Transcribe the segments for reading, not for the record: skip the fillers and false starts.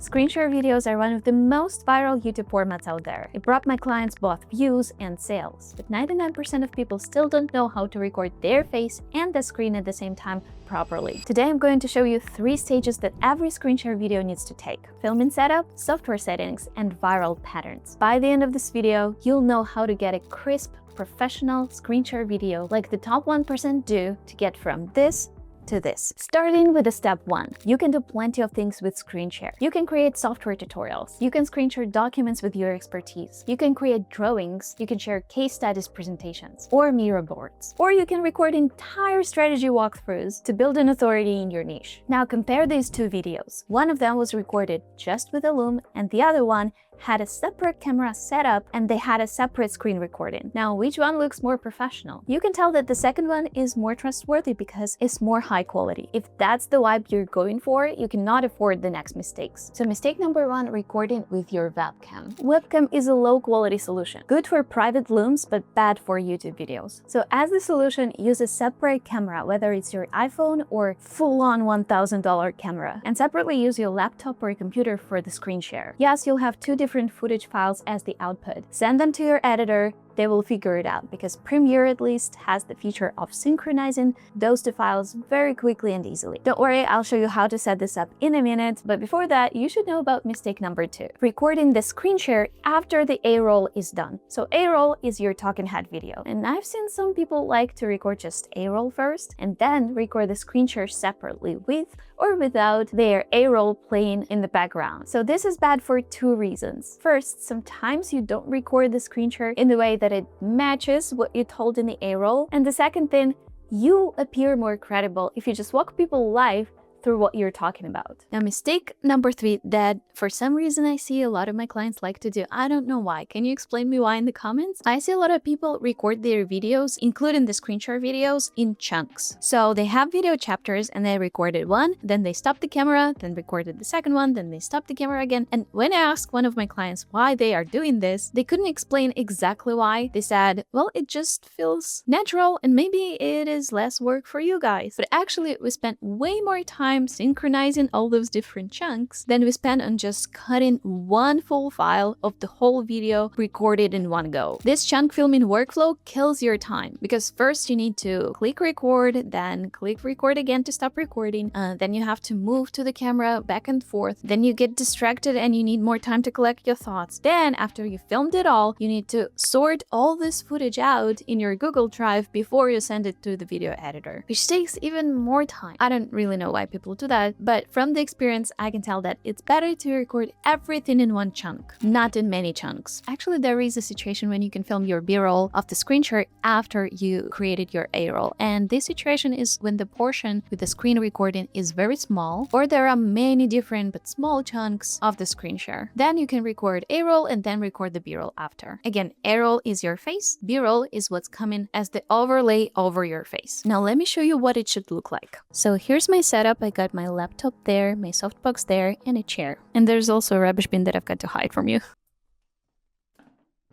Screen share videos are one of the most viral YouTube formats out there. It brought my clients both views and sales, but 99% of people still don't know how to record their face and the screen at the same time properly. Today I'm going to show you 3 stages that every screen share video needs to take: filming setup, software settings, and viral patterns. By the end of this video, you'll know how to get a crisp, professional screen share video like the top 1% do to get from this to this. Starting with the step 1, you can do plenty of things with screen share. You can create software tutorials, you can screen share documents with your expertise, you can create drawings, you can share case studies presentations or mirror boards, or you can record entire strategy walkthroughs to build an authority in your niche. Now compare these 2 videos. One of them was recorded just with a loom and the other one had a separate camera setup and they had a separate screen recording. Now, which one looks more professional? You can tell that the second one is more trustworthy because it's more high quality. If that's the vibe you're going for, you cannot afford the next mistakes. So mistake number 1, recording with your webcam. Webcam is a low quality solution, good for private looms, but bad for YouTube videos. So as the solution, use a separate camera, whether it's your iPhone or full-on $1,000 camera, and separately use your laptop or computer for the screen share. Yes, you'll have 2 different footage files as the output. Send them to your editor. They will figure it out because Premiere at least has the feature of synchronizing those 2 files very quickly and easily. Don't worry, I'll show you how to set this up in a minute, but before that, you should know about mistake number 2, recording the screen share after the A-roll is done. So A-roll is your talking head video, and I've seen some people like to record just A-roll first and then record the screen share separately with or without their A-roll playing in the background. So this is bad for 2 reasons. First, sometimes you don't record the screen share in the way that it matches what you told in the A-roll. And the second thing, you appear more credible if you just walk people live through what you're talking about. Now, mistake number 3 that for some reason I see a lot of my clients like to do. I don't know why. Can you explain me why in the comments? I see a lot of people record their videos, including the screen share videos, in chunks. So they have video chapters and they recorded one, then they stopped the camera, then recorded the second one, then they stopped the camera again. And when I asked one of my clients why they are doing this, they couldn't explain exactly why. They said, well, it just feels natural and maybe it is less work for you guys. But actually, we spent way more time synchronizing all those different chunks than we spent on just cutting one full file of the whole video recorded in one go. This chunk filming workflow kills your time because first you need to click record, then click record again to stop recording, then you have to move to the camera back and forth, then you get distracted and you need more time to collect your thoughts. Then after you filmed it all, you need to sort all this footage out in your Google Drive before you send it to the video editor, which takes even more time. I don't really know why people do that, but from the experience I can tell that it's better to record everything in one chunk, not in many chunks. Actually, there is a situation when you can film your B-roll of the screen share after you created your A-roll, and this situation is when the portion with the screen recording is very small, or there are many different but small chunks of the screen share. Then you can record A-roll and then record the B-roll after. Again, A-roll is your face, B-roll is what's coming as the overlay over your face. Now let me show you what it should look like. So here's my setup. I got my laptop there, my softbox there, and a chair. And there's also a rubbish bin that I've got to hide from you.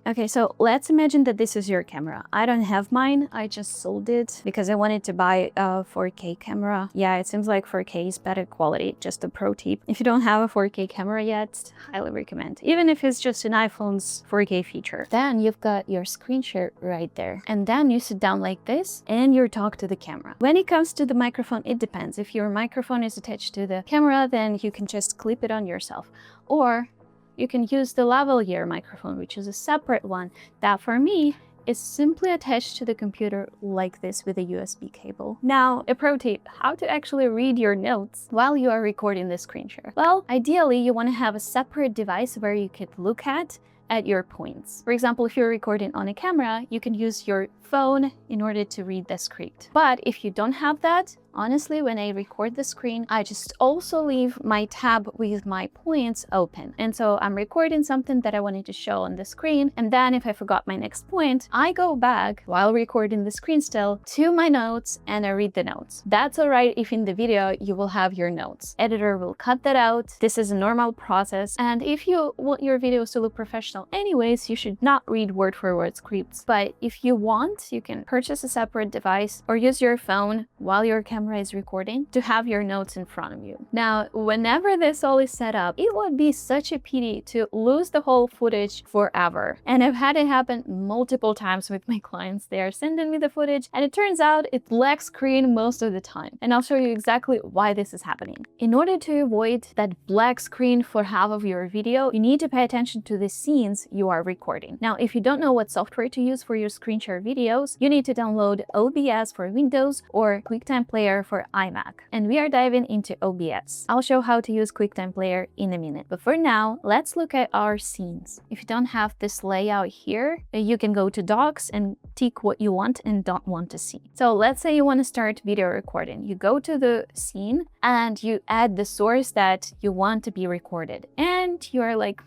Okay, so let's imagine that this is your camera. I don't have mine, I just sold it because I wanted to buy a 4K camera. Yeah, it seems like 4K is better quality, just a pro tip. If you don't have a 4K camera yet, highly recommend. Even if it's just an iPhone's 4K feature. Then you've got your screen share right there. And then you sit down like this and you talk to the camera. When it comes to the microphone, it depends. If your microphone is attached to the camera, then you can just clip it on yourself. Or you can use the lavalier microphone, which is a separate one that for me is simply attached to the computer like this with a USB cable. Now, a pro tip, how to actually read your notes while you are recording the screen share. Well, ideally, you want to have a separate device where you could look at your points. For example, if you're recording on a camera, you can use your phone in order to read the script. But if you don't have that, honestly, when I record the screen, I just also leave my tab with my points open. And so I'm recording something that I wanted to show on the screen. And then if I forgot my next point, I go back while recording the screen still to my notes and I read the notes. That's all right if in the video you will have your notes. Editor will cut that out. This is a normal process. And if you want your videos to look professional anyways, you should not read word for word scripts. But if you want, you can purchase a separate device or use your phone while your camera camera is recording to have your notes in front of you. Now, whenever this all is set up, it would be such a pity to lose the whole footage forever. And I've had it happen multiple times with my clients. They are sending me the footage and it turns out it lacks screen most of the time. And I'll show you exactly why this is happening. In order to avoid that black screen for half of your video, you need to pay attention to the scenes you are recording. Now, if you don't know what software to use for your screen share videos, you need to download OBS for Windows or QuickTime Player for iMac. And we are diving into OBS. I'll show how to use QuickTime Player in a minute. But for now, let's look at our scenes. If you don't have this layout here, you can go to Docs and tick what you want and don't want to see. So let's say you want to start video recording. You go to the scene and you add the source that you want to be recorded. And you are like,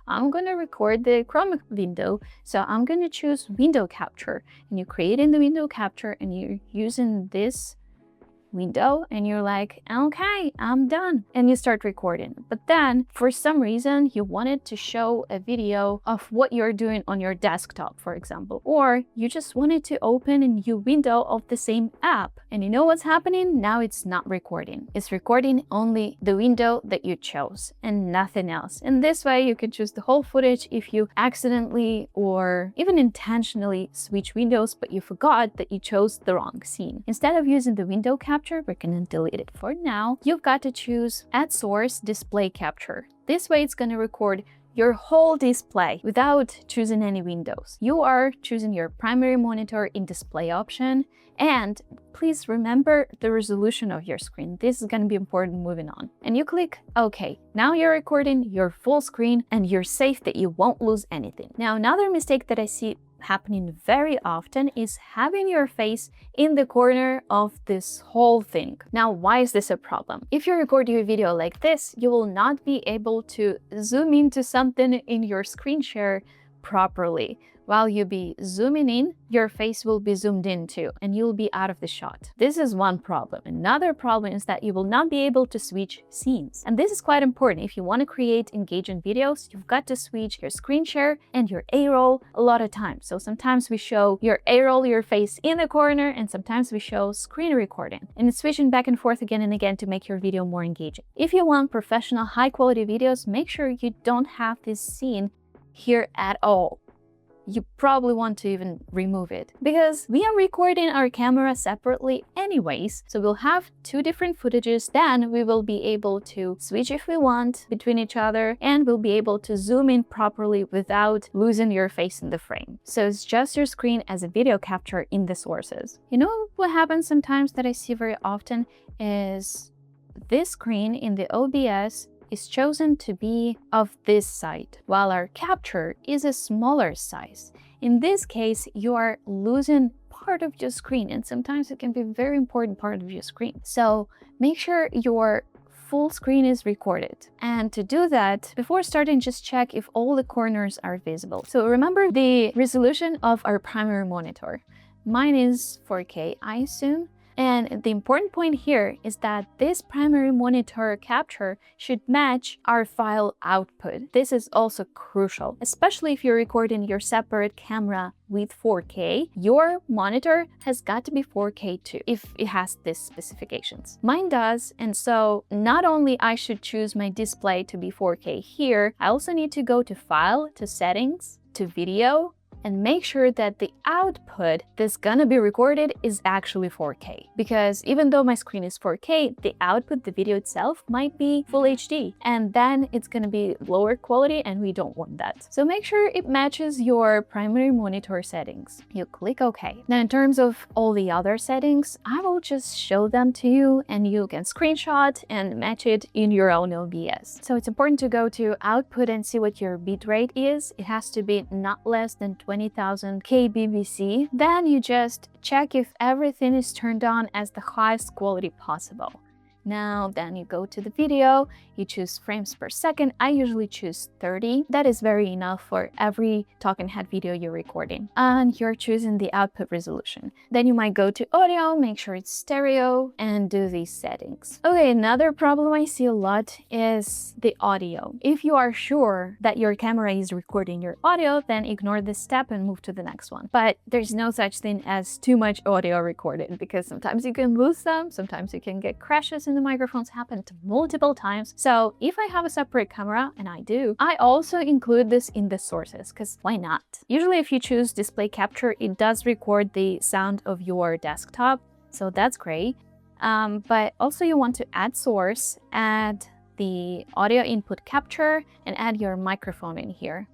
I'm going to record the Chrome window. So I'm going to choose window capture. And you create in the window capture and you're using this window and you're like, okay, I'm done. And you start recording. But then for some reason, you wanted to show a video of what you're doing on your desktop, for example, or you just wanted to open a new window of the same app. And you know what's happening? Now it's not recording. It's recording only the window that you chose and nothing else. And this way you can choose the whole footage if you accidentally or even intentionally switch windows, but you forgot that you chose the wrong scene. Instead of using the window capture, we're gonna delete it for now. You've got to choose Add Source Display Capture. This way it's gonna record your whole display without choosing any windows. You are choosing your primary monitor in display option, and please remember the resolution of your screen. This is going to be important moving on. And you click OK. Now you're recording your full screen and you're safe that you won't lose anything. Now, another mistake that I see happening very often is having your face in the corner of this whole thing. Now, why is this a problem? If you record your video like this, you will not be able to zoom into something in your screen share properly. While you be zooming in, your face will be zoomed in too, and you'll be out of the shot. This is one problem. Another problem is that you will not be able to switch scenes. And this is quite important. If you want to create engaging videos, you've got to switch your screen share and your A-roll a lot of times. So sometimes we show your A-roll, your face in the corner, and sometimes we show screen recording. And it's switching back and forth again and again to make your video more engaging. If you want professional, high-quality videos, make sure you don't have this scene here at all. You probably want to even remove it because we are recording our camera separately anyways. So we'll have two different footages. Then we will be able to switch if we want between each other, and we'll be able to zoom in properly without losing your face in the frame. So it's just your screen as a video capture in the sources. You know what happens sometimes that I see very often is this screen in the OBS is chosen to be of this side, while our capture is a smaller size. In this case, you are losing part of your screen, and sometimes it can be a very important part of your screen. So make sure your full screen is recorded. And to do that, before starting, just check if all the corners are visible. So remember the resolution of our primary monitor. Mine is 4K, I assume. And the important point here is that this primary monitor capture should match our file output. This is also crucial, especially if you're recording your separate camera with 4K. Your monitor has got to be 4K too, if it has these specifications. Mine does, and so not only I should choose my display to be 4K here, I also need to go to File, to Settings, to Video, and make sure that the output that's gonna be recorded is actually 4K. Because even though my screen is 4K, the output, the video itself, might be full HD. And then it's gonna be lower quality, and we don't want that. So make sure it matches your primary monitor settings. You click OK. Now, in terms of all the other settings, I will just show them to you, and you can screenshot and match it in your own OBS. So it's important to go to Output and see what your bitrate is. It has to be not less than 20,000 kbps. Then you just check if everything is turned on as the highest quality possible. Now, then you go to the video, you choose frames per second. I usually choose 30. That is very enough for every talking head video you're recording. And you're choosing the output resolution. Then you might go to audio, make sure it's stereo, and do these settings. Okay, another problem I see a lot is the audio. If you are sure that your camera is recording your audio, then ignore this step and move to the next one. But there's no such thing as too much audio recorded, because sometimes you can lose them, sometimes you can get crashes in the microphones, happened multiple times. So if I have a separate camera, and I do, I also include this in the sources, because why not? Usually if you choose display capture, it does record the sound of your desktop, so that's great. But also you want to add source, add the audio input capture, and add your microphone in here.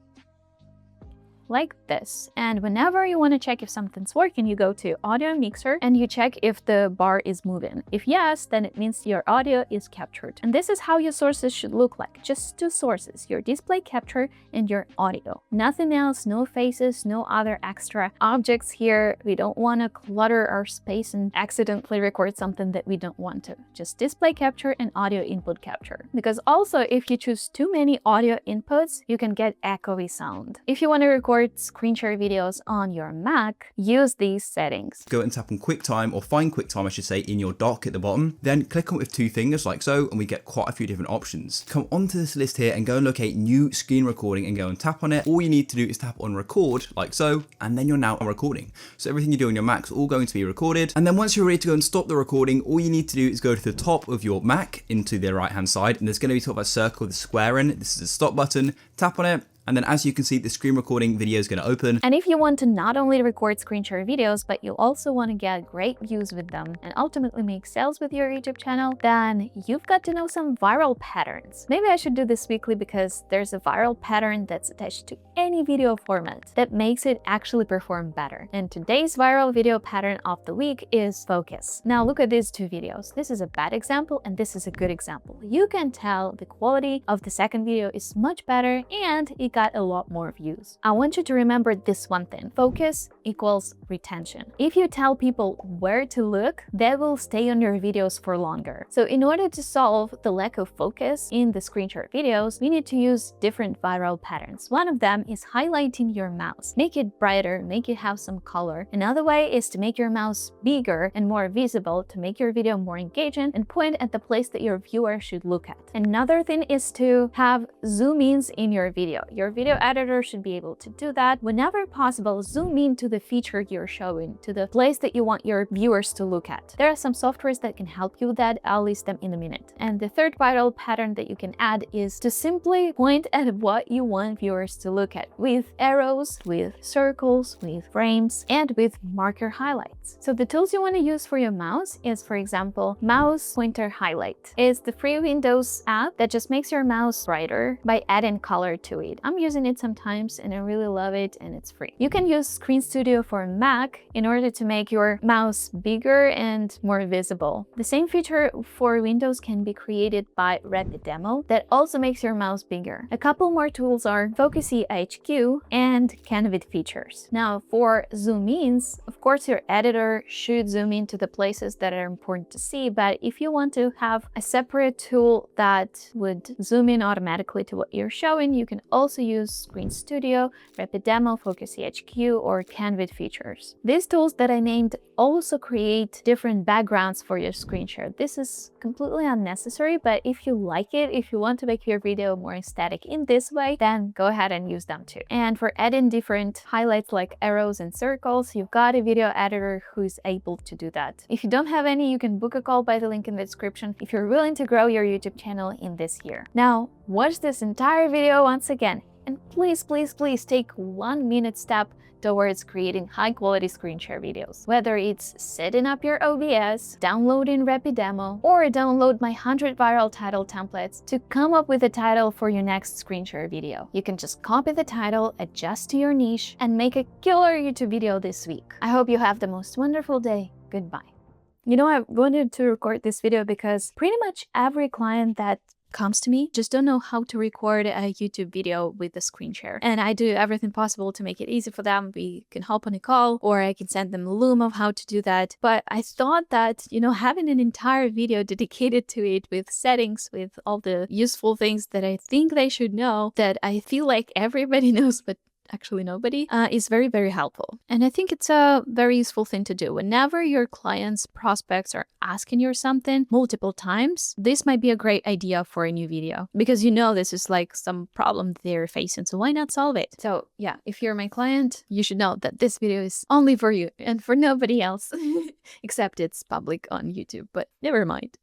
Like this. And whenever you want to check if something's working, you go to audio mixer and you check if the bar is moving. If yes, then it means your audio is captured. And this is how your sources should look like. Just two sources, your display capture and your audio. Nothing else, no faces, no other extra objects here. We don't want to clutter our space and accidentally record something that we don't want to. Just display capture and audio input capture. Because also if you choose too many audio inputs, you can get echoey sound. If you want to record screen share videos on your Mac, use these settings. Go and tap on QuickTime, or find QuickTime I should say, in your dock at the bottom. Then click on it with two fingers like so, and we get quite a few different options. Come onto this list here and go and locate new screen recording and go and tap on it. All you need to do is tap on record like so, and then you're now recording. So everything you do on your Mac is all going to be recorded. And then once you're ready to go and stop the recording, all you need to do is go to the top of your Mac into the right hand side, and there's going to be sort of a circle with a square in. This is the stop button. Tap on it. And then as you can see, the screen recording video is going to open. And if you want to not only record screen share videos, but you also want to get great views with them and ultimately make sales with your YouTube channel, then you've got to know some viral patterns. Maybe I should do this weekly, because there's a viral pattern that's attached to any video format that makes it actually perform better. And today's viral video pattern of the week is focus. Now look at these two videos. This is a bad example and this is a good example. You can tell the quality of the second video is much better and it got a lot more views. I want you to remember this one thing. Focus equals retention. If you tell people where to look, they will stay on your videos for longer. So in order to solve the lack of focus in the screen share videos, we need to use different viral patterns. One of them is highlighting your mouse. Make it brighter, make it have some color. Another way is to make your mouse bigger and more visible to make your video more engaging and point at the place that your viewer should look at. Another thing is to have zoom ins in your video. Your video editor should be able to do that. Whenever possible, zoom in to the feature you're showing, to the place that you want your viewers to look at. There are some softwares that can help you with that. I'll list them in a minute. And the third viral pattern that you can add is to simply point at what you want viewers to look at, with arrows, with circles, with frames, and with marker highlights. So the tools you want to use for your mouse is, for example, mouse pointer highlight. It's the free Windows app that just makes your mouse brighter by adding color to it. I'm using it sometimes and I really love it, and it's free. You can use Screen Studio for Mac in order to make your mouse bigger and more visible. The same feature for Windows can be created by Rapid Demo that also makes your mouse bigger. A couple more tools are Focusy HQ and Canvid features. Now for zoom ins, of course your editor should zoom into the places that are important to see, but if you want to have a separate tool that would zoom in automatically to what you're showing, you can also use Screen Studio, Rapid Demo, Focusy HQ, or Canvid features. These tools that I named also create different backgrounds for your screen share. This is completely unnecessary, but if you like it, if you want to make your video more aesthetic in this way, then go ahead and use them too. And for adding different highlights like arrows and circles, you've got a video editor who's able to do that. If you don't have any, you can book a call by the link in the description if you're willing to grow your YouTube channel in this year. Now, watch this entire video once again, and please, please, please take 1 minute step towards creating high-quality screen share videos. Whether it's setting up your OBS, downloading Rapid Demo, or download my 100 viral title templates to come up with a title for your next screen share video. You can just copy the title, adjust to your niche, and make a killer YouTube video this week. I hope you have the most wonderful day. Goodbye. You know, I wanted to record this video because pretty much every client that comes to me just don't know how to record a YouTube video with the screen share. And I do everything possible to make it easy for them. We can hop on a call, or I can send them a loom of how to do that. But I thought that, having an entire video dedicated to it with settings, with all the useful things that I think they should know, that I feel like everybody knows, but actually nobody, is very, very helpful. And I think it's a very useful thing to do. Whenever your clients, prospects are asking you something multiple times, this might be a great idea for a new video, because this is like some problem they're facing, so why not solve it? So yeah, if you're my client, you should know that this video is only for you and for nobody else, except it's public on YouTube, but never mind.